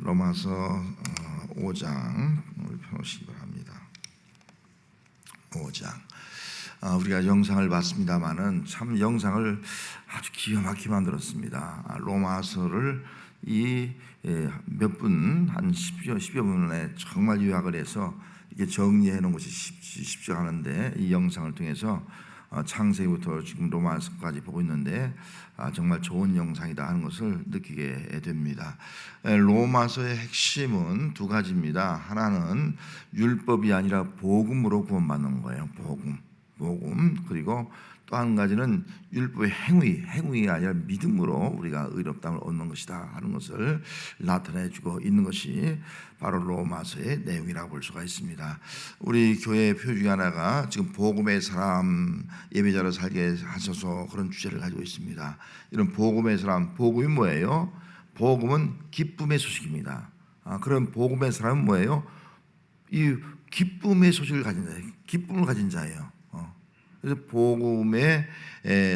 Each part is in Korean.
로마서 5장 펴놓으시기 바랍니다. 5장. 우리가 영상을 봤습니다마는 참 영상을 아주 기가 막히게 만들었습니다. 로마서를 이 몇 분, 한 10여 분에 정말 요약을 해서 이게 정리해 놓은 것이 쉽지 않은데, 이 영상을 통해서 창세기부터 지금 로마서까지 보고 있는데 정말 좋은 영상이다 하는 것을 느끼게 됩니다. 로마서의 핵심은 두 가지입니다. 하나는 율법이 아니라 복음으로 구원받는 거예요. 복음. 그리고 또 한 가지는 율법의 행위가 아니라 믿음으로 우리가 의롭다함을 얻는 것이다 하는 것을 나타내주고 있는 것이 바로 로마서의 내용이라고 볼 수가 있습니다. 우리 교회 표 중에 하나가 지금 복음의 사람 예배자로 살게 하셔서 그런 주제를 가지고 있습니다. 이런 복음의 사람, 복음이 뭐예요? 복음은 기쁨의 소식입니다. 그런 복음의 사람은 뭐예요? 이 기쁨의 소식을 가진 자예요. 기쁨을 가진 자예요. 그래서 복음의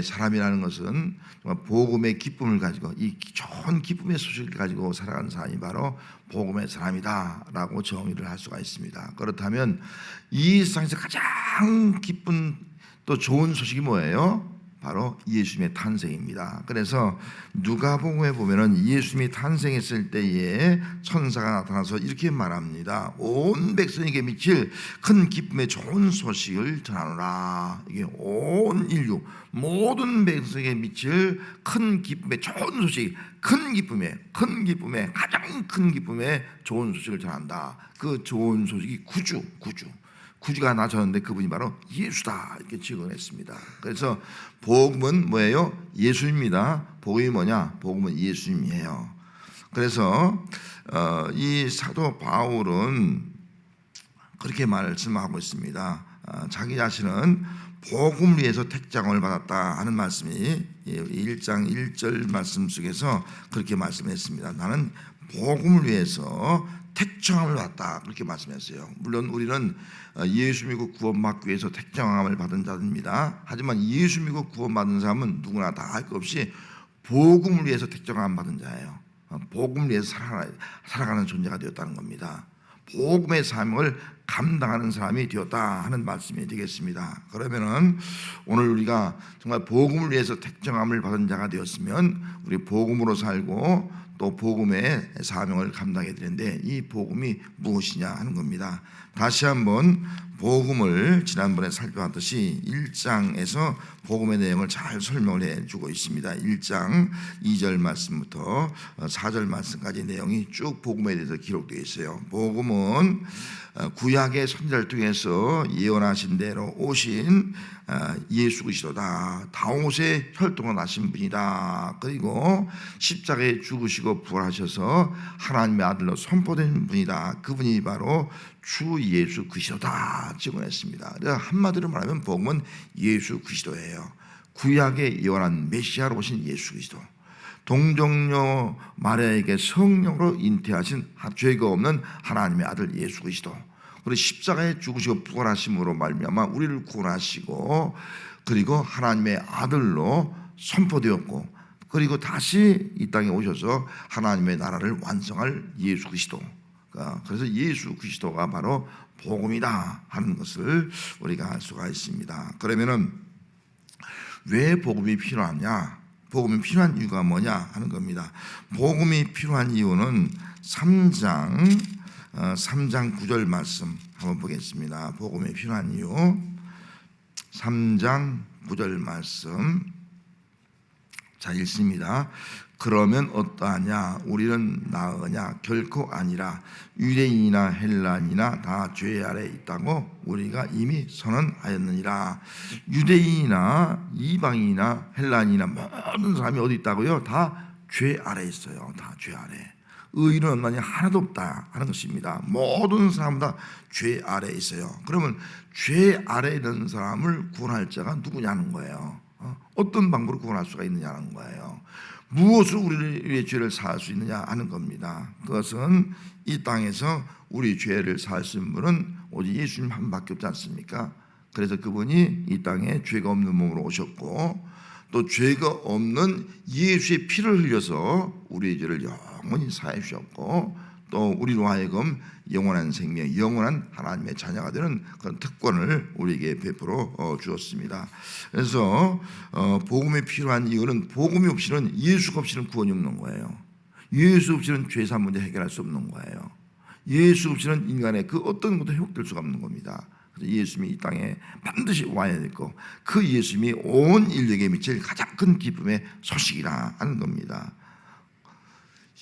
사람이라는 것은 정말 복음의 기쁨을 가지고 이 좋은 기쁨의 소식을 가지고 살아가는 사람이 바로 복음의 사람이다라고 정의를 할 수가 있습니다. 그렇다면 이 세상에서 가장 기쁜 또 좋은 소식이 뭐예요? 바로 예수님의 탄생입니다. 그래서 누가복음에 보면은 예수님이 탄생했을 때에 천사가 나타나서 이렇게 말합니다. 온 백성에게 미칠 큰 기쁨의 좋은 소식을 전하노라. 이게 온 인류 모든 백성에게 미칠 큰 기쁨의 좋은 소식, 큰 기쁨의 가장 큰 기쁨의 좋은 소식을 전한다. 그 좋은 소식이 구주가 나셨는데 그분이 바로 예수다 이렇게 증언했습니다. 그래서 복음은 뭐예요? 예수입니다. 복음이 뭐냐? 복음은 예수님이에요. 그래서 이 사도 바울은 그렇게 말씀하고 있습니다. 자기 자신은 복음을 위해서 택정을 받았다 하는 말씀이 1장 1절 말씀 속에서 그렇게 말씀했습니다. 나는 복음을 위해서 택정함을 받았다 그렇게 말씀했어요. 물론 우리는 예수 믿고 구원받기 위해서 택정함을 받은 자입니다. 하지만 예수 믿고 구원받은 사람은 누구나 다 할 것 없이 복음을 위해서 택정함을 받은 자예요. 복음을 위해서 살아가는 존재가 되었다는 겁니다. 복음의 사명을 감당하는 사람이 되었다 하는 말씀이 되겠습니다. 그러면은 오늘 우리가 정말 복음을 위해서 택정함을 받은 자가 되었으면 우리 복음으로 살고 또 복음의 사명을 감당해야 되는데 이 복음이 무엇이냐 하는 겁니다. 다시 한번 복음을 지난번에 살펴봤듯이 1장에서 복음의 내용을 잘 설명을 해주고 있습니다. 1장 2절 말씀부터 4절 말씀까지 내용이 쭉 복음에 대해서 기록되어 있어요. 복음은 구약의 선지자를 통해서 예언하신 대로 오신 예수 그리스도다. 다윗의 혈통을 나신 분이다. 그리고 십자가에 죽으시고 부활하셔서 하나님의 아들로 선포된 분이다. 그분이 바로 주 예수 그리스도다 증언했습니다. 그래서 한마디로 말하면 복음은 예수 그리스도예요. 구약에 예언한 메시아로 오신 예수 그리스도, 동정녀 마리아에게 성령으로 잉태하신 죄가 없는 하나님의 아들 예수 그리스도, 그리고 십자가에 죽으시고 부활하심으로 말미암아 우리를 구원하시고 그리고 하나님의 아들로 선포되었고 그리고 다시 이 땅에 오셔서 하나님의 나라를 완성할 예수 그리스도. 그래서 예수 그리스도가 바로 복음이다 하는 것을 우리가 알 수가 있습니다. 그러면은 왜 복음이 필요하냐? 복음이 필요한 이유가 뭐냐 하는 겁니다. 복음이 필요한 이유는 3장 9절 말씀 한번 보겠습니다. 복음이 필요한 이유 3장 9절 말씀 자 읽습니다. 그러면 어떠하냐? 우리는 나으냐? 결코 아니라 유대인이나 헬란이나 다 죄 아래 있다고 우리가 이미 선언하였느니라. 유대인이나 이방인이나 헬란이나 모든 사람이 어디 있다고요? 다 죄 아래 있어요. 다 죄 아래. 의인은 없나니 하나도 없다 하는 것입니다. 모든 사람 다 죄 아래 있어요. 그러면 죄 아래 있는 사람을 구원할 자가 누구냐는 거예요. 어떤 방법으로 구원할 수가 있느냐는 거예요. 무엇으로 우리의 죄를 사할 수 있느냐 하는 겁니다. 그것은 이 땅에서 우리 죄를 사할 수 있는 분은 오직 예수님 한 분밖에 없지 않습니까? 그래서 그분이 이 땅에 죄가 없는 몸으로 오셨고 또 죄가 없는 예수의 피를 흘려서 우리의 죄를 영원히 사해 주셨고 또 우리로 하여금 영원한 생명, 영원한 하나님의 자녀가 되는 그런 특권을 우리에게 베풀어 주었습니다. 그래서 복음이 필요한 이유는 복음이 없이는, 예수가 없이는 구원이 없는 거예요. 예수 없이는 죄사한 문제 해결할 수 없는 거예요. 예수 없이는 인간의 그 어떤 것도 회복될 수가 없는 겁니다. 그래서 예수님이 이 땅에 반드시 와야 되고, 그 예수님이 온 인류에게 미칠 가장 큰 기쁨의 소식이라 하는 겁니다.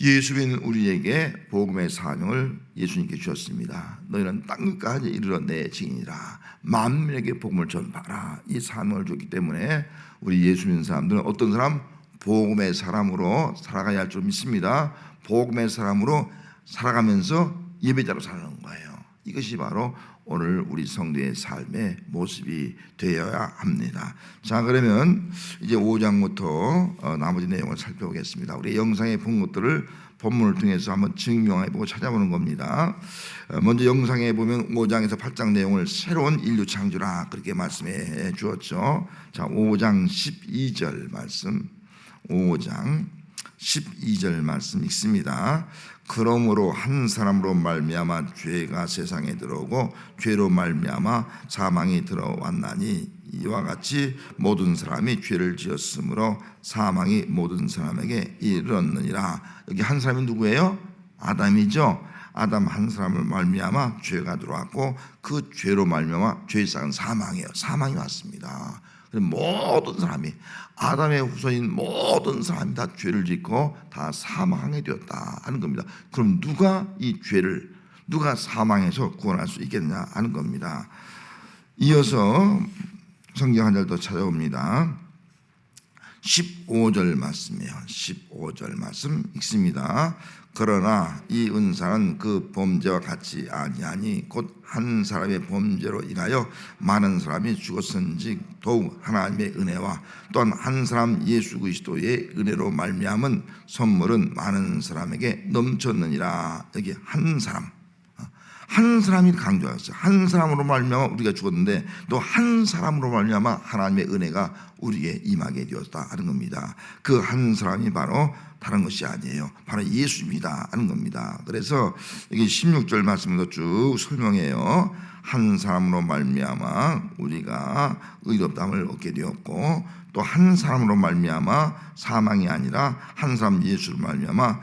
예수님은 우리에게 복음의 사명을 예수님께 주셨습니다. 너희는 땅끝까지 이르러 내 증인이라. 만민에게 복음을 전파하라. 이 사명을 줬기 때문에 우리 예수 믿는 사람들은 어떤 사람? 복음의 사람으로 살아가야 할 줄 믿습니다. 복음의 사람으로 살아가면서 예배자로 사는 거예요. 이것이 바로 오늘 우리 성도의 삶의 모습이 되어야 합니다. 자, 그러면 이제 5장부터 나머지 내용을 살펴보겠습니다. 우리 영상에 본 것들을 본문을 통해서 한번 증명해보고 찾아보는 겁니다. 먼저 영상에 보면 5장에서 8장 내용을 새로운 인류 창조라 그렇게 말씀해 주었죠. 자, 5장 12절 말씀, 5장 12절 말씀 읽습니다. 그러므로 한 사람으로 말미암아 죄가 세상에 들어오고 죄로 말미암아 사망이 들어왔나니 이와 같이 모든 사람이 죄를 지었으므로 사망이 모든 사람에게 이르렀느니라. 여기 한 사람이 누구예요? 아담이죠. 아담 한 사람을 말미암아 죄가 들어왔고 그 죄로 말미암아 죄상은 사망이에요. 사망이 왔습니다. 모든 사람이, 아담의 후손인 모든 사람이 다 죄를 짓고 다 사망하게 되었다 하는 겁니다. 그럼 누가 이 죄를, 누가 사망해서 구원할 수 있겠냐 하는 겁니다. 이어서 성경 한 절 더 찾아옵니다. 15절 말씀이에요. 15절 말씀 읽습니다. 그러나 이 은사는 그 범죄와 같이 아니하니 곧 한 사람의 범죄로 인하여 많은 사람이 죽었은즉 더욱 하나님의 은혜와 또한 한 사람 예수 그리스도의 은혜로 말미암은 선물은 많은 사람에게 넘쳤느니라. 여기 한 사람, 한 사람이 강조했어요. 한 사람으로 말미암아 우리가 죽었는데 또 한 사람으로 말미암아 하나님의 은혜가 우리에게 임하게 되었다 하는 겁니다. 그 한 사람이 바로 다른 것이 아니에요. 바로 예수입니다 하는 겁니다. 그래서 여기 16절 말씀으로 쭉 설명해요. 한 사람으로 말미암아 우리가 의롭다함을 얻게 되었고 또 한 사람으로 말미암아 사망이 아니라 한 사람 예수로 말미암아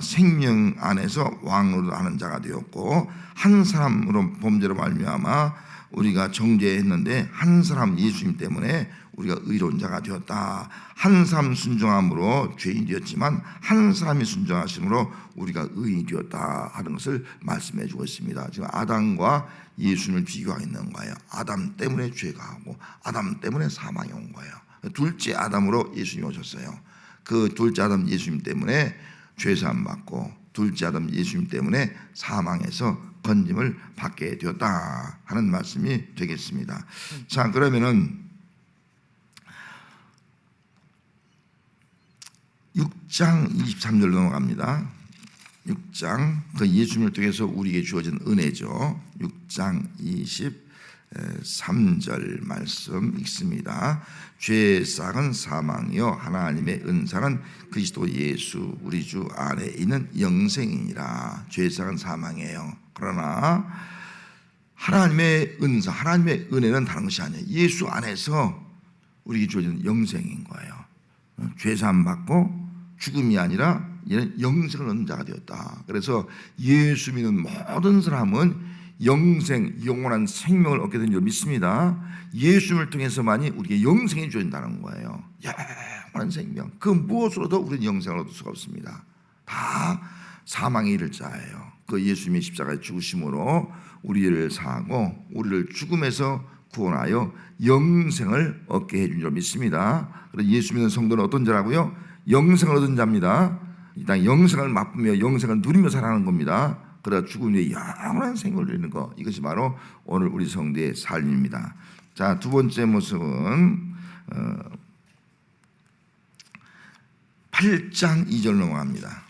생명 안에서 왕으로 하는 자가 되었고 한 사람으로 범죄로 말미암아 우리가 정죄했는데 한 사람 예수님 때문에 우리가 의로운 자가 되었다. 한 사람 순종함으로 죄인이 되었지만 한 사람이 순종하심으로 우리가 의인이 되었다 하는 것을 말씀해 주고 있습니다. 지금 아담과 예수님을 비교하고 있는 거예요. 아담 때문에 죄가 하고 아담 때문에 사망이 온 거예요. 둘째 아담으로 예수님이 오셨어요. 그 둘째 아담 예수님 때문에 죄사함 받고 둘째 아담 예수님 때문에 사망에서 건짐을 받게 되었다 하는 말씀이 되겠습니다. 자, 그러면은 6장 23절 넘어갑니다. 6장 그 예수님을 통해서 우리에게 주어진 은혜죠. 6장 23절 말씀 읽습니다. 죄의 싹은 사망이요 하나님의 은사는 그리스도 예수 우리 주 안에 있는 영생이니라. 죄의 싹은 사망이에요. 그러나 하나님의 은사, 하나님의 은혜는 다른 것이 아니에요. 예수 안에서 우리에게 주어진 영생인 거예요. 죄사함 받고 죽음이 아니라 이는 영생을 얻는 자가 되었다. 그래서 예수 믿는 모든 사람은 영생, 영원한 생명을 얻게 된 줄 믿습니다. 예수님을 통해서만이 우리에게 영생이 주어진다는 거예요. 영원한 생명. 그 무엇으로도 우리는 영생을 얻을 수가 없습니다. 다 사망에 이를 자예요. 그 예수님의 십자가의 죽으심으로 우리를 사하고 우리를 죽음에서 구원하여 영생을 얻게 해준 줄 믿습니다. 그래서 예수 믿는 성도는 어떤 자라고요? 영생을 얻은 자입니다. 이 땅 영생을 맛보며 영생을 누리며 살아가는 겁니다. 그러다 죽음 후에 영원한 생명을 누리는 것, 이것이 바로 오늘 우리 성도의 삶입니다. 자, 두 번째 모습은 8장 2절 넘어갑니다.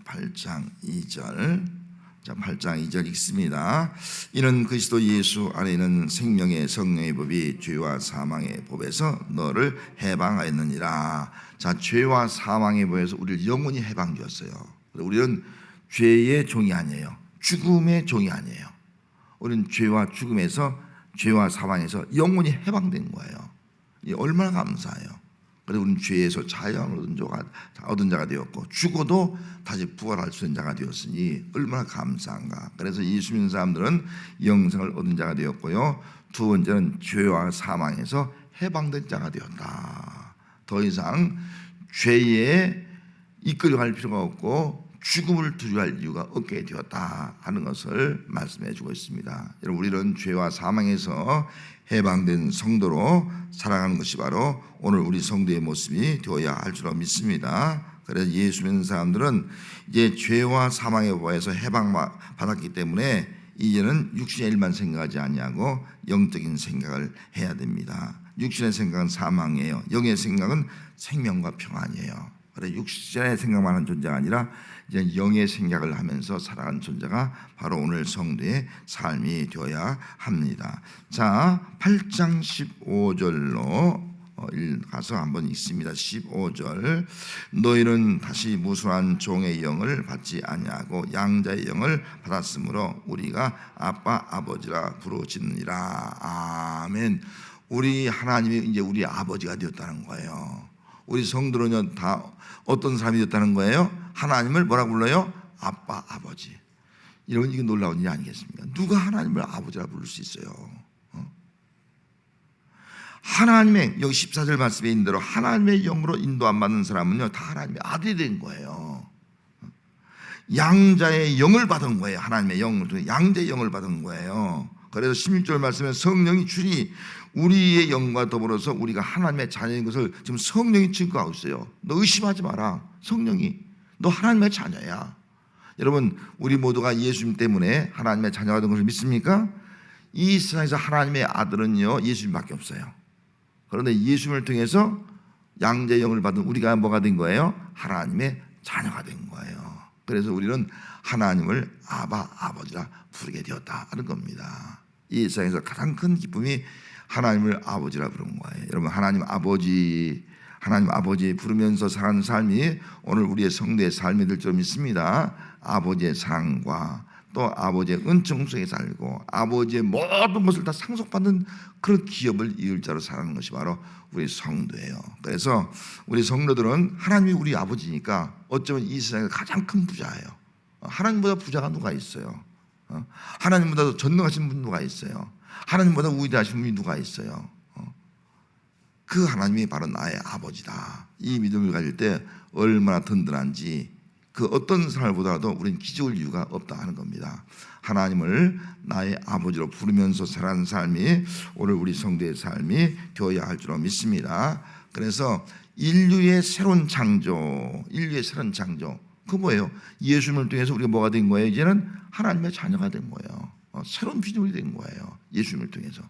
8장 2절. 자, 8장 2절 읽습니다. 이는 그리스도 예수 안에 있는 생명의 성령의 법이 죄와 사망의 법에서 너를 해방하였느니라. 자, 죄와 사망의 법에서 우리를 영원히 해방되었어요. 우리는 죄의 종이 아니에요. 죽음의 종이 아니에요. 우리는 죄와 죽음에서, 죄와 사망에서 영원히 해방된 거예요. 이 얼마나 감사해요. 그래서 우리는 죄에서 자유함을 얻은 자가 되었고, 죽어도 다시 부활할 수 있는 자가 되었으니 얼마나 감사한가. 그래서 예수 믿는 사람들은 영생을 얻은 자가 되었고요, 두 번째는 죄와 사망에서 해방된 자가 되었다. 더 이상 죄에 이끌려갈 필요가 없고 죽음을 두려워할 이유가 없게 되었다 하는 것을 말씀해 주고 있습니다. 여러분, 우리는 죄와 사망에서 해방된 성도로 살아가는 것이 바로 오늘 우리 성도의 모습이 되어야 할 줄로 믿습니다. 그래서 예수 믿는 사람들은 이제 죄와 사망의 보호에서 해방받았기 때문에 이제는 육신의 일만 생각하지 아니하고 영적인 생각을 해야 됩니다. 육신의 생각은 사망이에요. 영의 생각은 생명과 평안이에요. 그래서 육신의 생각만 하는 존재가 아니라 이제 영의 생각을 하면서 살아가는 존재가 바로 오늘 성도의 삶이 되어야 합니다. 자, 8장 15절로 가서 한번 읽습니다. 15절. 너희는 다시 무수한 종의 영을 받지 아니하고 양자의 영을 받았으므로 우리가 아빠 아버지라 부르짖느니라. 아멘. 우리 하나님이 이제 우리 아버지가 되었다는 거예요. 우리 성도는 다 어떤 사람이 되었다는 거예요? 하나님을 뭐라고 불러요? 아빠 아버지. 여러분, 이게 놀라운 일이 아니겠습니까? 누가 하나님을 아버지라 부를 수 있어요? 하나님의, 여기 14절 말씀에 있는 대로 하나님의 영으로 인도 안 받는 사람은요 다 하나님의 아들이 된 거예요. 양자의 영을 받은 거예요. 하나님의 영을, 양자의 영을 받은 거예요. 그래서 16절 말씀에 성령이 주니 우리의 영과 더불어서 우리가 하나님의 자녀인 것을 지금 성령이 증거하고 있어요. 너 의심하지 마라. 성령이, 너 하나님의 자녀야. 여러분, 우리 모두가 예수님 때문에 하나님의 자녀가 된 것을 믿습니까? 이 세상에서 하나님의 아들은요 예수님밖에 없어요. 그런데 예수님을 통해서 양자의 영을 받은 우리가 뭐가 된 거예요? 하나님의 자녀가 된 거예요. 그래서 우리는 하나님을 아바 아버지라 부르게 되었다 하는 겁니다. 이 세상에서 가장 큰 기쁨이 하나님을 아버지라 부르는 거예요. 여러분, 하나님 아버지 부르면서 살아가는 삶이 오늘 우리의 성도의 삶이 될 줄 믿습니다. 아버지의 사랑과 또 아버지의 은총 속에 살고 아버지의 모든 것을 다 상속받는 그런 기업을 이을 자로 살아가는 것이 바로 우리 성도예요. 그래서 우리 성도들은 하나님이 우리 아버지니까 어쩌면 이 세상에 가장 큰 부자예요. 하나님보다 부자가 누가 있어요? 하나님보다 더 전능하신 분 누가 있어요? 하나님보다 위대하신 분이 누가 있어요? 그 하나님이 바로 나의 아버지다. 이 믿음을 가질 때 얼마나 든든한지 그 어떤 삶을 보더라도 우리는 기죽을 이유가 없다 하는 겁니다. 하나님을 나의 아버지로 부르면서 살아가는 삶이 오늘 우리 성도의 삶이 되어야 할 줄로 믿습니다. 그래서 인류의 새로운 창조, 그 뭐예요? 예수님을 통해서 우리가 뭐가 된 거예요? 이제는 하나님의 자녀가 된 거예요. 새로운 피조물이 된 거예요. 예수님을 통해서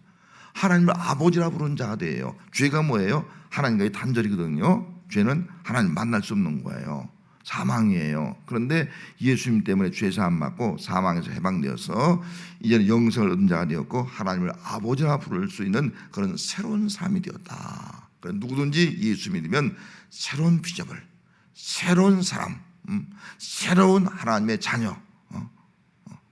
하나님을 아버지라 부르는 자가 돼요. 죄가 뭐예요? 하나님과의 단절이거든요. 죄는 하나님 만날 수 없는 거예요. 사망이에요. 그런데 예수님 때문에 죄 사함 받고 사망에서 해방되어서 이제는 영생을 얻은 자가 되었고 하나님을 아버지라 부를 수 있는 그런 새로운 삶이 되었다. 그래서 누구든지 예수 믿으면 새로운 피조물, 새로운 사람, 새로운 하나님의 자녀,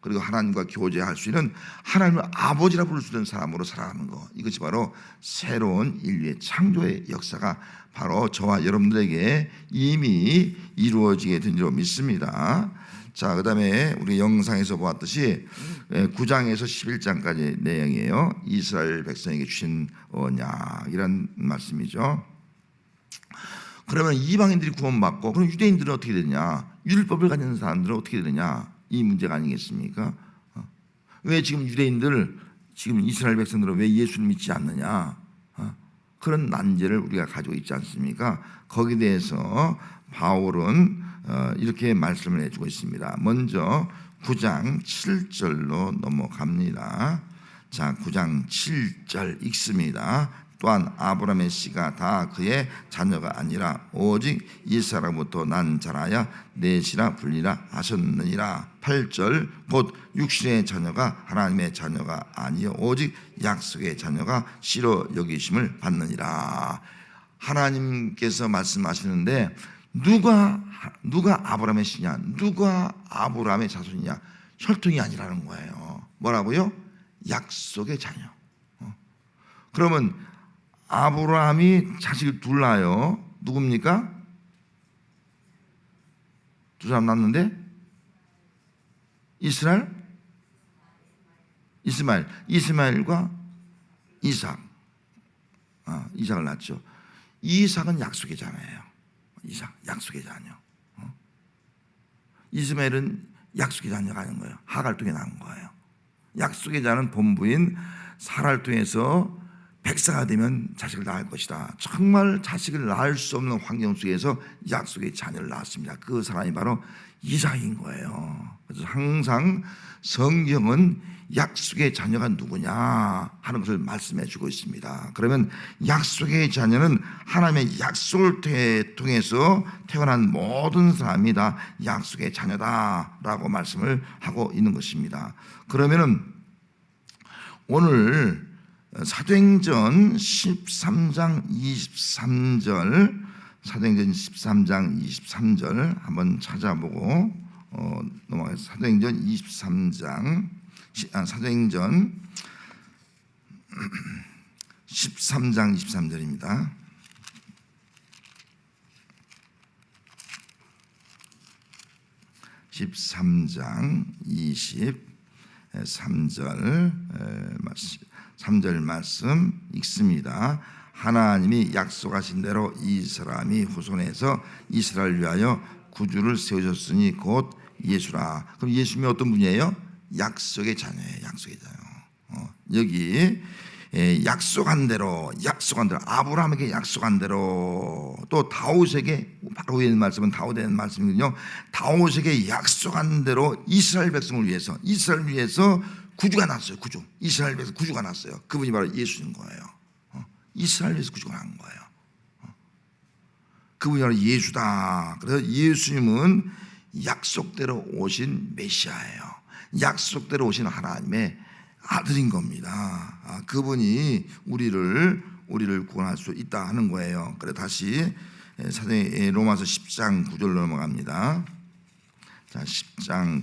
그리고 하나님과 교제할 수 있는 하나님을 아버지라 부를 수 있는 사람으로 살아가는 것, 이것이 바로 새로운 인류의 창조의 역사가 바로 저와 여러분들에게 이미 이루어지게 된 줄 믿습니다. 자, 그 다음에 우리 영상에서 보았듯이 9장에서 11장까지 내용이에요. 이스라엘 백성에게 주신 언약이란 말씀이죠. 그러면 이방인들이 구원받고 그럼 유대인들은 어떻게 되느냐? 율법을 가진 사람들은 어떻게 되느냐? 이 문제가 아니겠습니까? 왜 지금 유대인들, 지금 이스라엘 백성들은 왜 예수를 믿지 않느냐? 그런 난제를 우리가 가지고 있지 않습니까? 거기에 대해서 바울은 이렇게 말씀을 해주고 있습니다. 먼저 9장 7절로 넘어갑니다. 자, 9장 7절 읽습니다. 또한 아브라함의 씨가 다 그의 자녀가 아니라 오직 이스라엘로부터 난 자라야 넷이라 불리라 하셨느니라. 8절 곧 육신의 자녀가 하나님의 자녀가 아니요 오직 약속의 자녀가 씨로 여기심을 받느니라. 하나님께서 말씀하시는데 누가 아브라함의 씨냐, 누가 아브라함의 자손이냐, 혈통이 아니라는 거예요. 뭐라고요? 약속의 자녀. 그러면 아브라함이 자식을 둘 낳아요. 누굽니까? 두 사람 낳는데 이스마엘과 이삭. 이삭을 낳죠. 이삭은 약속의 자녀예요. 이삭, 약속의 자녀. 이스마엘은 약속의 자녀가 아닌 거예요. 하가를 통해 낳은 거예요. 약속의 자는 본부인 사라를 통해서 백사가 되면 자식을 낳을 것이다. 정말 자식을 낳을 수 없는 환경 속에서 약속의 자녀를 낳았습니다. 그 사람이 바로 이삭인 거예요. 그래서 항상 성경은 약속의 자녀가 누구냐 하는 것을 말씀해 주고 있습니다. 그러면 약속의 자녀는 하나님의 약속을 통해서 태어난 모든 사람이 다 약속의 자녀다라고 말씀을 하고 있는 것입니다. 그러면은 오늘 사도행전 13장 23절, 사도행전 13장 23절 한번 찾아보고 넘어가겠습니다. 사도행전 13장, 사도행전 13장 23절입니다. (13장 23절) 말씀 읽습니다. 하나님이 약속하신 대로 이 사람이 후손에서 이스라엘을 위하여 구주를 세우셨으니 곧 예수라. 그럼 예수님이 어떤 분이에요? 약속의 자녀예요. 약속의 자녀. 여기 약속한 대로 아브라함에게 약속한 대로, 또 다윗에게, 바로 위에 있는 말씀은 다윗의 말씀이거든요. 다윗에게 약속한 대로 이스라엘 백성을 위해서 구주가 났어요. 구주. 이스라엘 위해서 구주가 났어요. 그분이 바로 예수인 거예요. 이스라엘 위해서 구주가 난 거예요. 그분이 바로 예수다. 그래서 예수님은 약속대로 오신 메시아예요. 약속대로 오신 하나님의 아들인 겁니다. 그분이 우리를 구원할 수 있다 하는 거예요. 그래 다시 로마서 10장 9절로 넘어갑니다. 자, 10장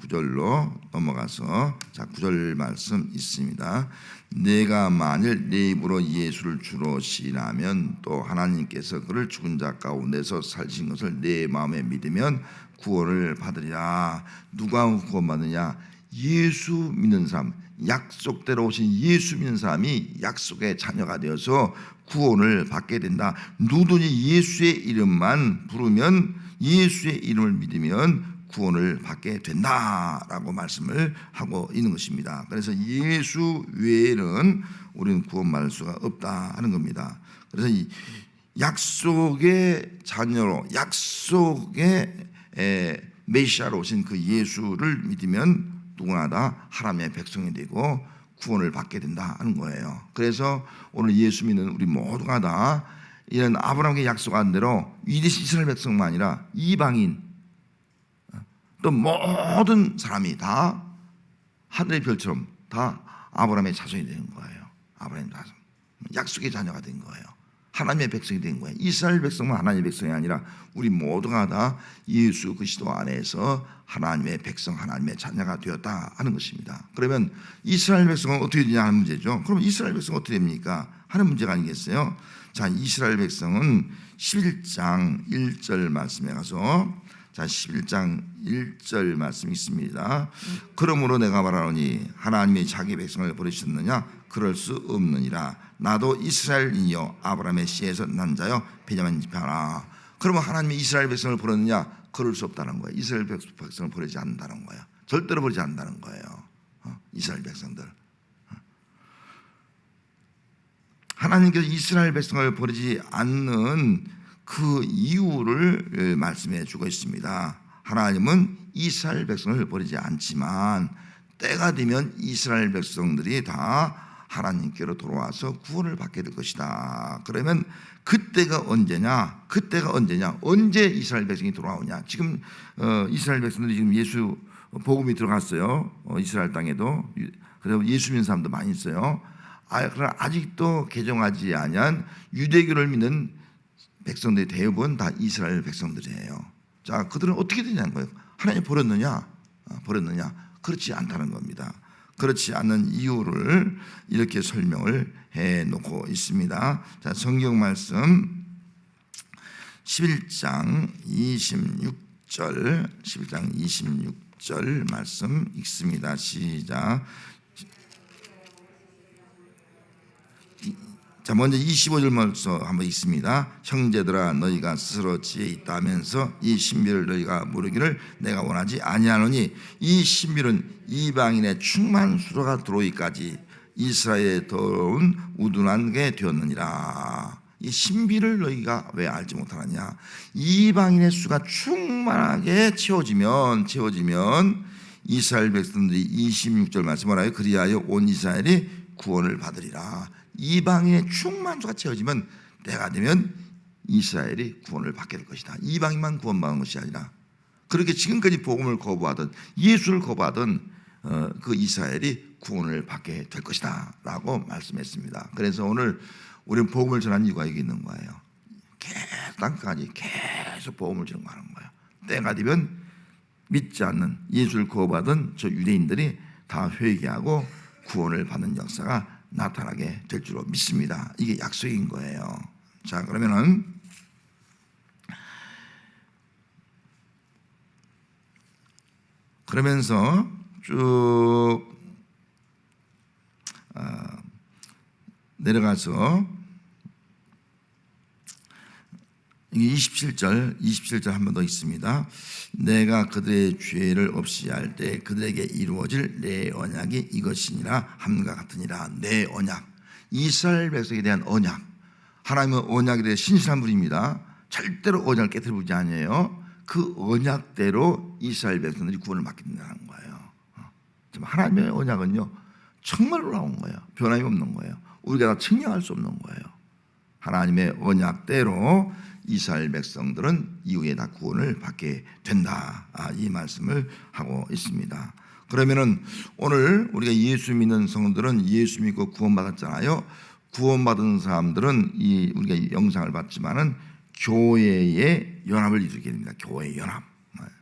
9절로 넘어가서, 자, 9절 말씀 있습니다. 내가 만일 내 입으로 예수를 주로 시인하면 또 하나님께서 그를 죽은 자 가운데서 살리신 것을 내 마음에 믿으면 구원을 받으리라. 누가 구원받느냐? 예수 믿는 사람, 약속대로 오신 예수 믿는 사람이 약속의 자녀가 되어서 구원을 받게 된다. 누구든지 예수의 이름만 부르면, 예수의 이름을 믿으면 구원을 받게 된다라고 말씀을 하고 있는 것입니다. 그래서 예수 외에는 우리는 구원받을 수가 없다 하는 겁니다. 그래서 이 약속의 자녀로, 약속의 메시아로 오신 그 예수를 믿으면 누구나 다 하나님의 백성이 되고 구원을 받게 된다 하는 거예요. 그래서 오늘 예수 믿는 우리 모두가 다 이런 아브라함에게 약속한 대로 위대신 이스라엘 백성만 아니라 이방인, 또 모든 사람이 다 하늘의 별처럼 다 아브라함의 자손이 되는 거예요. 아브라함의 자손, 약속의 자녀가 된 거예요. 하나님의 백성이 된 거예요. 이스라엘 백성은 하나님의 백성이 아니라 우리 모두가 다 예수 그리스도 안에서 하나님의 백성, 하나님의 자녀가 되었다 하는 것입니다. 그러면 이스라엘 백성은 어떻게 되냐 하는 문제죠. 그럼 이스라엘 백성은 어떻게 됩니까? 하는 문제가 아니겠어요? 자, 이스라엘 백성은 11장 1절 말씀에 가서, 자, 11장 1절 말씀이 있습니다. 그러므로 내가 말하노니 하나님이 자기 백성을 버리셨느냐? 그럴 수 없느니라. 나도 이스라엘이요 아브라함의 씨에서 난 자요 베냐민 집하라. 그러면 하나님이 이스라엘 백성을 버렸느냐? 그럴 수 없다는 거예요. 이스라엘 백성을 버리지 않는다는 거예요. 절대로 버리지 않는다는 거예요. 이스라엘 백성들. 하나님께서 이스라엘 백성을 버리지 않는 그 이유를 말씀해 주고 있습니다. 하나님은 이스라엘 백성을 버리지 않지만 때가 되면 이스라엘 백성들이 다 하나님께로 돌아와서 구원을 받게 될 것이다. 그러면 그때가 언제냐? 언제 이스라엘 백성이 돌아오냐? 지금 이스라엘 백성들이 지금 예수 복음이 들어갔어요. 이스라엘 땅에도. 그래서 예수 믿는 사람도 많이 있어요. 그러나 아직도 개종하지 아니한 유대교를 믿는 백성들이 대부분 다 이스라엘 백성들이에요. 자, 그들은 어떻게 되냐는 거예요. 하나님 버렸느냐? 버렸느냐? 그렇지 않다는 겁니다. 그렇지 않는 이유를 이렇게 설명을 해놓고 있습니다. 자, 성경 말씀 11장 26절 11장 26절 말씀 읽습니다. 시작. 자, 먼저 25절 말씀 한번 읽습니다. 형제들아, 너희가 스스로 지혜 있다면서 이 신비를 너희가 모르기를 내가 원하지 아니하노니 이 신비는 이방인의 충만 수로가 들어오기까지 이스라엘의 더러운 우둔한 게 되었느니라. 이 신비를 너희가 왜 알지 못하느냐? 이방인의 수가 충만하게 채워지면 이스라엘 백성들이 26절 말씀 뭐라요? 그리하여 온 이스라엘이 구원을 받으리라. 이방인의 충만수가 채워지면 때가 되면 이스라엘이 구원을 받게 될 것이다. 이방인만 구원받는 것이 아니라 그렇게 지금까지 복음을 거부하던 예수를 거부하던 그 이스라엘이 구원을 받게 될 것이다 라고 말씀했습니다. 그래서 오늘 우리는 복음을 전하는 이유가 여기 있는 거예요. 땅까지 계속 복음을 전하는 거예요. 때가 되면 믿지 않는 예수를 거부하던 저 유대인들이 다 회개하고 구원을 받는 역사가 나타나게 될 줄로 믿습니다. 이게 약속인 거예요. 자, 그러면은 그러면서 쭉 내려가서 27절 한 번 더 있습니다. 내가 그들의 죄를 없이 할 때 그들에게 이루어질 내 언약이 이것이니라 함과 같으니라. 내 언약, 이스라엘 백성에 대한 언약. 하나님은 언약에 대해 신실한 분입니다. 절대로 언약을 깨뜨려 보지 않아요. 그 언약대로 이스라엘 백성들이 구원을 받게 된다는 거예요. 하나님의 언약은요 정말 놀라운 거예요. 변함이 없는 거예요. 우리가 다 측량할 수 없는 거예요. 하나님의 언약대로 이스라엘 백성들은 이후에 다 구원을 받게 된다. 이 말씀을 하고 있습니다. 그러면은 오늘 우리가 예수 믿는 성도들은 예수 믿고 구원받았잖아요. 구원받은 사람들은 우리가 영상을 봤지만은 교회의 연합을 이루게 됩니다. 교회의 연합.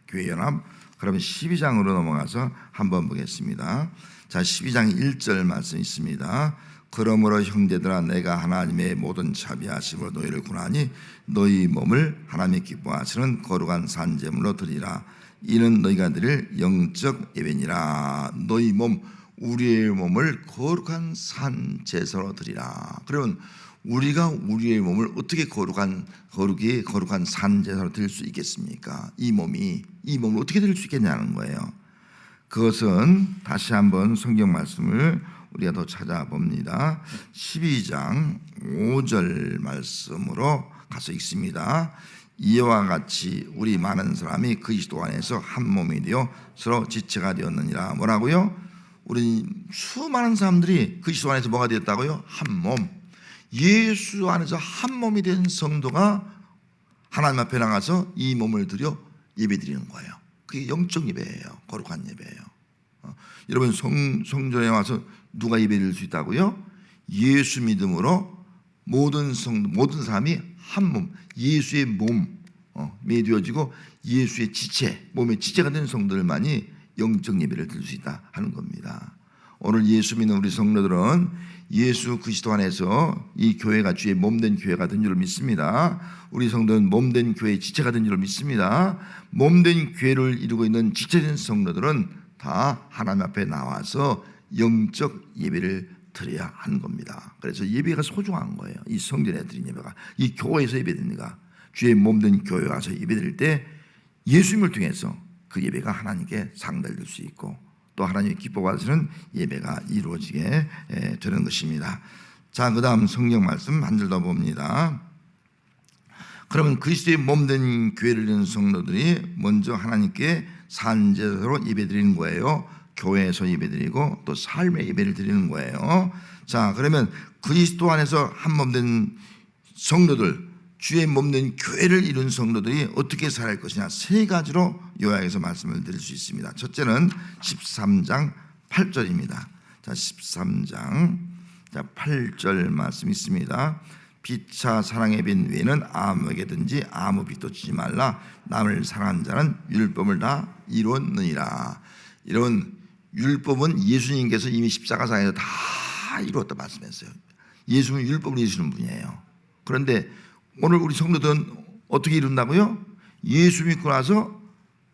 교회 연합. 그러면 12장으로 넘어가서 한번 보겠습니다. 자, 12장 1절 말씀 있습니다. 그러므로 형제들아, 내가 하나님의 모든 자비하심으로 너희를 구하니 너희 몸을 하나님의 기뻐하시는 거룩한 산제물로 드리라. 이는 너희가 드릴 영적 예배니라. 너희 몸, 우리의 몸을 거룩한 산제사로 드리라. 그러면 우리가 우리의 몸을 어떻게 거룩한 산제사로 드릴 수 있겠습니까? 이 몸을 어떻게 드릴 수 있겠냐는 거예요. 그것은 다시 한번 성경 말씀을 우리가 더 찾아봅니다. 12장 5절 말씀으로 가서 읽습니다. 이와 같이 우리 많은 사람이 그리스도 안에서 한 몸이 되어 서로 지체가 되었느니라. 뭐라고요? 우리 수많은 사람들이 그리스도 안에서 뭐가 되었다고요? 한 몸. 예수 안에서 한 몸이 된 성도가 하나님 앞에 나가서 이 몸을 드려 예배드리는 거예요. 그게 영적 예배예요. 거룩한 예배예요. 여러분 성전에 와서 누가 예배드릴 수 있다고요? 예수 믿음으로 모든 사람이 한 몸, 예수의 몸이 되어지고 예수의 지체, 몸의 지체가 된 성도들만이 영적 예배를 드릴 수 있다 하는 겁니다. 오늘 예수 믿는 우리 성도들은 예수 그리스도 안에서 이 교회가 주의 몸된 교회가 된 줄 믿습니다. 우리 성도는 몸된 교회의 지체가 된 줄 믿습니다. 몸된 교회를 이루고 있는 지체된 성도들은 다 하나님 앞에 나와서 영적 예배를 드려야 하는 겁니다. 그래서 예배가 소중한 거예요. 이 성전에 드린 예배가, 이 교회에서 예배드리니까 주의 몸된 교회에 와서 예배드릴 때 예수님을 통해서 그 예배가 하나님께 상달될 수 있고 또 하나님이 기뻐하시는 예배가 이루어지게 되는 것입니다. 자, 그 다음 성경 말씀 한 절 더 봅니다. 그러면 그리스도의 몸된 교회를 이루는 성도들이 먼저 하나님께 산제사로 예배드리는 거예요. 교회에서 예배드리고 또 삶의 예배를 드리는 거예요. 자, 그러면 그리스도 안에서 한 몸된 성도들, 주의 몸된 교회를 이룬 성도들이 어떻게 살아갈 것이냐, 세 가지로 요약해서 말씀을 드릴 수 있습니다. 첫째는 13장 8절입니다. 자, 13장 8절 말씀 있습니다. 피차 사랑의 빛 외에는 아무에게든지 아무 빛도 주지 말라. 남을 사랑하는 자는 율법을 다 이루었느니라. 이런 율법은 예수님께서 이미 십자가상에서 다 이루었다 말씀했어요. 예수는 율법을 이루시는 분이에요. 그런데 오늘 우리 성도들은 어떻게 이룬다고요? 예수 믿고 나서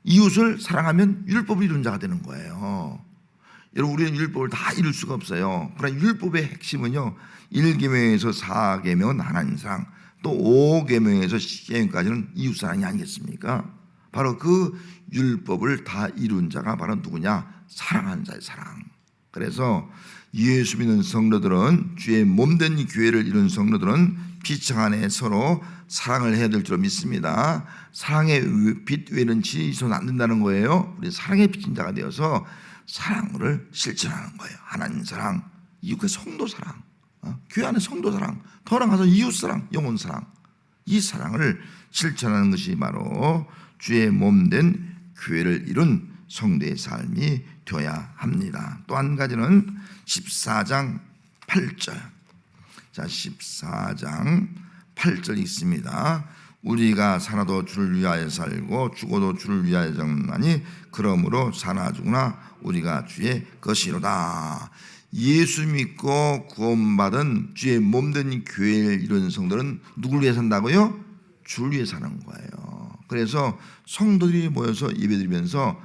이웃을 사랑하면 율법을 이룬 자가 되는 거예요. 여러분, 우리는 율법을 다 이룰 수가 없어요. 그러나 율법의 핵심은요, 1계명에서 4계명은 하나님 사랑, 또 5계명에서 10계명까지는 이웃 사랑이 아니겠습니까? 바로 그 율법을 다 이룬 자가 바로 누구냐? 사랑하는 자의 사랑. 그래서 예수 믿는 성도들은, 주의 몸된 교회를 이룬 성도들은 피차 안에 서로 사랑을 해야 될 줄 믿습니다. 사랑의 빛 외에는 지서는 안 된다는 거예요. 우리 사랑의 빛인 자가 되어서 사랑을 실천하는 거예요. 하나님 사랑, 이웃의 성도 사랑, 교회 안의 성도 사랑, 더 나아가서 이웃 사랑, 영혼 사랑, 이 사랑을 실천하는 것이 바로 주의 몸된 교회를 이룬 성도의 삶이 되어야 합니다. 또 한 가지는 14장 8절. 자, 14장 8절 있습니다. 우리가 살아도 주를 위하여 살고 죽어도 주를 위하여 죽나니 그러므로 사나 죽으나 우리가 주의 것이로다. 예수 믿고 구원받은 주의 몸된 교회를 이룬 성도는 누구를 위해 산다고요? 주를 위해 사는 거예요. 그래서 성도들이 모여서 예배드리면서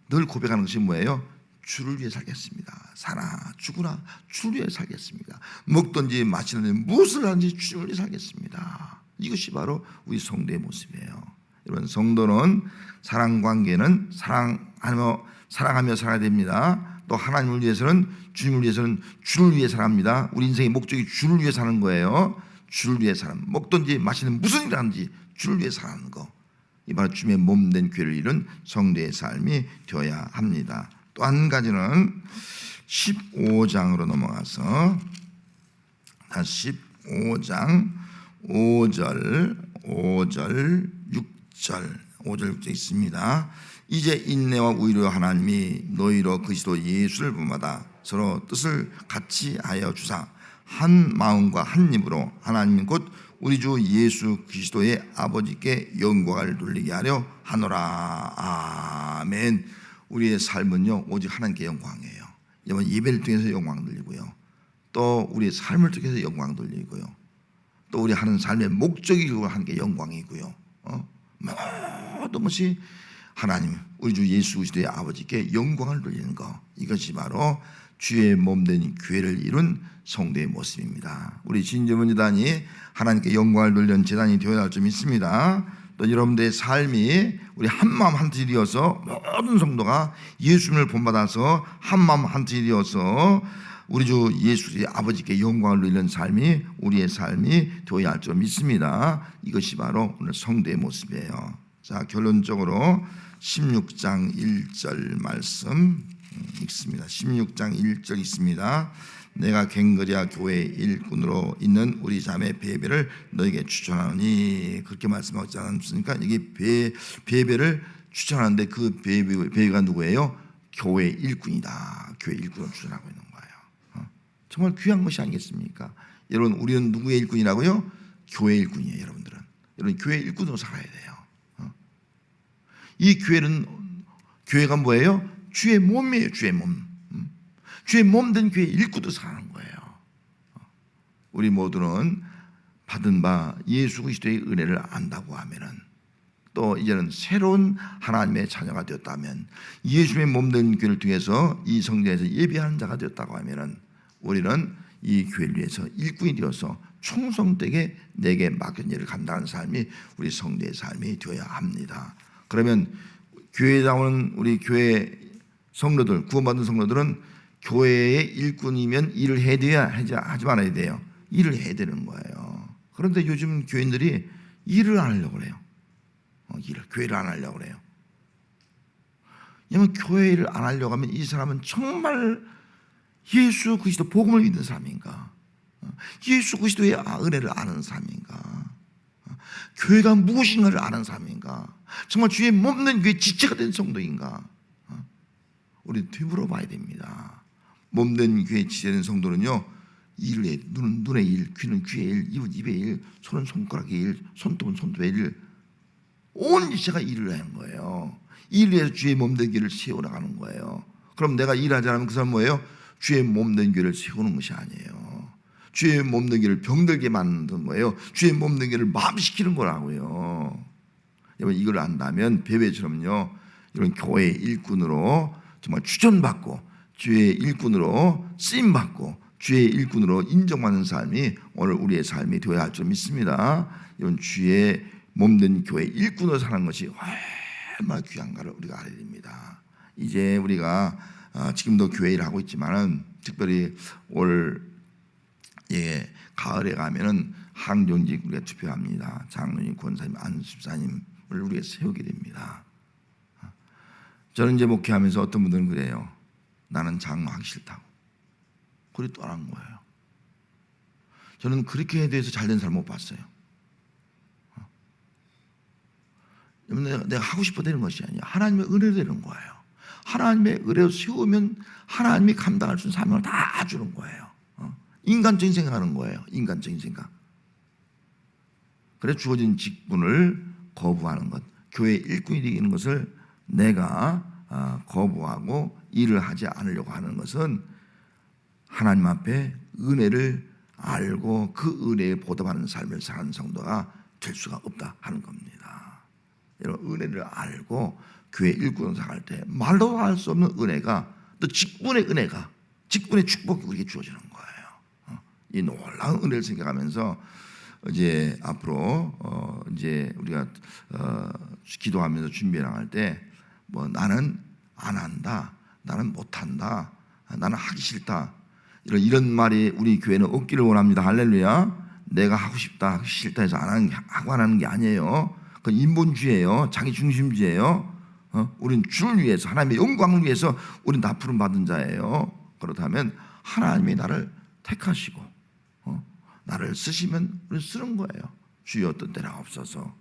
늘 고백하는 것이 뭐예요? 주를 위해 살겠습니다. 사나 죽으나 주를 위해 살겠습니다. 먹든지 마시든지 무엇을 하든지 주를 위해 살겠습니다. 이것이 바로 우리 성도의 모습이에요. 여러분, 성도는 사랑관계는 사랑하며 살아야 됩니다. 또 하나님을 위해서는, 주님을 위해서는 주를 위해 살아갑니다. 우리 인생의 목적이 주를 위해 사는 거예요. 주를 위해 사는, 먹든지 마시든 무슨 일을 하든지 주를 위해 사는 거, 이 바로 주의 몸된 교회를 이룬 성도의 삶이 되어야 합니다. 또 한 가지는 15장으로 넘어가서 15장 5절 6절 있습니다. 이제 인내와 의로 하나님이 너희로 그리스도 예수를 본받아 서로 뜻을 같이 하여 주사 한 마음과 한 입으로 하나님 곧 우리 주 예수 그리스도의 아버지께 영광을 돌리게 하려 하노라. 아멘. 우리의 삶은요, 오직 하나님께 영광이에요. 예배를 통해서 영광 돌리고요, 또 우리의 삶을 통해서 영광 돌리고요, 또 우리 하는 삶의 목적이 하나님께 영광이고요, 모든 것이 하나님, 우리 주 예수 그리스도의 아버지께 영광을 돌리는 것, 이것이 바로 주의 몸된 교회를 이룬 성도의 모습입니다. 우리 진저문재단이 하나님께 영광을 돌리는 재단이 되어야 할 줄 믿습니다. 또 여러분들의 삶이 우리 한마음 한뜻이 되어서 모든 성도가 예수님을 본받아서 한마음 한뜻이 되어서 우리 주 예수의 아버지께 영광을 돌리는 삶이 우리의 삶이 되어야 할 줄 믿습니다. 이것이 바로 오늘 성도의 모습이에요. 자, 결론적으로 16장 1절 말씀 읽습니다. 16장 1절 있습니다. 내가 갱거리아 교회 일꾼으로 있는 우리 자매 베베를 너에게 추천하노니, 그렇게 말씀하지 않습니까? 이게 베베를 추천하는데 그 베베가 누구예요? 교회 일꾼이다. 교회 일꾼을 추천하고 있는 거예요. 정말 귀한 것이 아니겠습니까? 여러분, 우리는 누구의 일꾼이라고요? 교회 일꾼이에요. 여러분들은, 여러분, 교회 일꾼으로 살아야 돼요. 이 교회가 뭐예요? 주의 몸이에요. 주의 몸. 주의 몸된 교회 일꾼으로 사는 거예요. 우리 모두는 받은 바 예수 그리스도의 은혜를 안다고 하면은, 또 이제는 새로운 하나님의 자녀가 되었다면, 예수의 몸된 교회를 통해서 이 성전에서 예배하는 자가 되었다고 하면은, 우리는 이 교회를 위해서 일꾼이 되어서 충성되게 내게 맡긴 일을 감당하는 삶이 우리 성도의 삶이 되어야 합니다. 그러면 교회에 나오는 우리 교회 성도들, 구원받은 성도들은 교회의 일꾼이면 일을 해야 돼야 하지 말아야 돼요. 일을 해야 되는 거예요. 그런데 요즘 교인들이 일을 안 하려고 그래요. 교회를 안 하려고 그래요. 왜냐하면 교회를 안 하려고 하면 이 사람은 정말 예수 그리스도 복음을 믿는 사람인가, 예수 그리스도의 은혜를 아는 사람인가, 교회가 무엇인가를 아는 사람인가, 정말 주의 몸된 교회 지체가 된 성도인가, 우리 되물어 봐야 됩니다. 몸된 교회 지체된 성도는요, 일을 해. 눈은 눈의 일, 귀는 귀의 일, 입은 입의 일, 손은 손가락의 일, 손톱은 손톱의 일. 온 지체가 일을 하는 거예요. 일을 해서 주의 몸된 교회를 세워나가는 거예요. 그럼 내가 일하지 않으면 그 사람 뭐예요? 주의 몸된 교회를 세우는 것이 아니에요. 주의 몸된 교회를 병들게 만드는 거예요. 주의 몸된 교회를 마비시키는 거라고요. 여러분 이걸 안다면 베베처럼요, 이런 교회의 일꾼으로 정말 추천받고 주의 일꾼으로 쓰임받고 주의 일꾼으로 인정받는 삶이 오늘 우리의 삶이 되어야 할 줄 믿습니다. 이런 주의 몸된 교회 일꾼으로 사는 것이 얼마나 귀한가를 우리가 알아야 됩니다. 이제 우리가 지금도 교회 일을 하고 있지만은 특별히 올 가을에 가면은 항정직 우리가 투표합니다. 장로님, 권사님, 안수사님을 우리가 세우게 됩니다. 저는 이제 목회하면서 어떤 분들은 그래요. 나는 장로하기 싫다고. 그래 떠난 거예요. 저는 그렇게 대해서 잘된 사람 못 봤어요. 내가 하고 싶어 되는 것이 아니야. 하나님의 은혜로 되는 거예요. 하나님의 은혜로 세우면 하나님이 감당할 수 있는 사명을 다 주는 거예요. 인간적인 생각하는 거예요. 인간적인 생각. 그래 주어진 직분을 거부하는 것, 교회 일꾼이 되는 것을 내가 거부하고 일을 하지 않으려고 하는 것은 하나님 앞에 은혜를 알고 그 은혜에 보답하는 삶을 사는 성도가 될 수가 없다 하는 겁니다. 여러분 은혜를 알고 교회 일꾼을 생활할 때 말로 할 수 없는 은혜가, 또 직분의 은혜가, 직분의 축복이 우리에게 주어지는 거예요. 이 놀라운 은혜를 생각하면서 이제 앞으로 이제 우리가 기도하면서 준비해 나갈 때 뭐 나는 안 한다, 나는 못 한다, 나는 하기 싫다, 이런 말이 우리 교회는 없기를 원합니다. 할렐루야. 내가 하고 싶다, 하기 싫다 해서 하고 안 하는 게 아니에요. 그건 인본주의예요. 자기 중심주의예요. 우린 주를 위해서, 하나님의 영광을 위해서 우린 다 부름 받은 자예요. 그렇다면 하나님이 나를 택하시고 나를 쓰시면 우리는 쓰는 거예요. 주여 어떤 때나 없어서.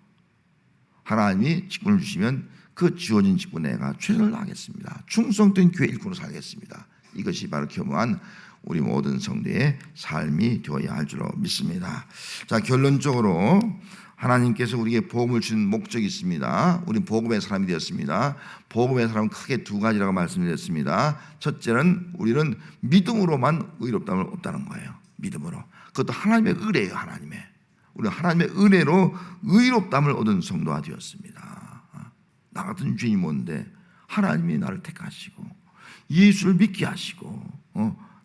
하나님이 직분을 주시면 그 주어진 직분에 내가 최선을 다하겠습니다. 충성된 교회 일꾼으로 살겠습니다. 이것이 바로 겸허한 우리 모든 성도의 삶이 되어야 할 줄로 믿습니다. 자, 결론적으로 하나님께서 우리에게 복음을 준 목적이 있습니다. 우리는 복음의 사람이 되었습니다. 복음의 사람은 크게 두 가지라고 말씀드렸습니다. 첫째는 우리는 믿음으로만 의롭다함을 얻다는 거예요. 믿음으로. 그것도 하나님의 은혜예요. 하나님의. 우리는 하나님의 은혜로 의롭다함을 얻은 성도가 되었습니다. 나 같은 죄인이 뭔데 하나님이 나를 택하시고 예수를 믿게 하시고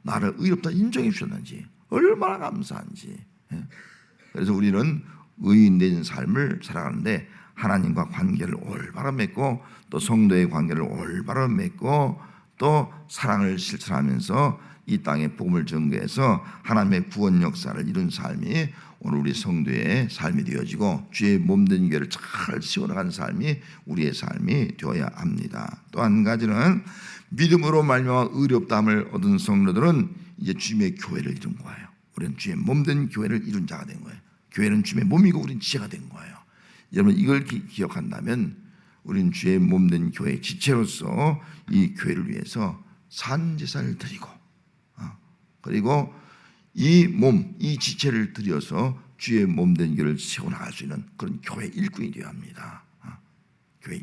나를 의롭다 인정해 주셨는지 얼마나 감사한지. 그래서 우리는 의인된 삶을 살아가는데 하나님과 관계를 올바로 맺고 또 성도의 관계를 올바로 맺고 또 사랑을 실천하면서 이 땅에 복음을 전개해서 하나님의 구원 역사를 이룬 삶이 오늘 우리 성도의 삶이 되어지고 주의 몸된 교회를 잘 세워나가는 삶이 우리의 삶이 되어야 합니다. 또 한 가지는 믿음으로 말미암아 의롭다함을 얻은 성도들은 이제 주님의 교회를 이룬 거예요. 우리는 주의 몸된 교회를 이룬 자가 된 거예요. 교회는 주님의 몸이고 우리는 지체가 된 거예요. 여러분 이걸 기억한다면 우리는 주의 몸된 교회 지체로서 이 교회를 위해서 산제사를 드리고 그리고 이 몸, 이 지체를 들여서 주의 몸된 교회를 세워나갈 수 있는 그런 교회 일꾼이 되어야 합니다. 교회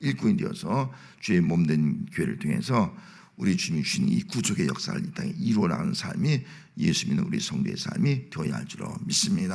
일꾼이 되어서 주의 몸된 교회를 통해서 우리 주님이 주신 이 구속의 역사를 이 땅에 이루어 나가는 삶이 예수 믿는 우리 성도의 삶이 되어야 할 줄로 믿습니다.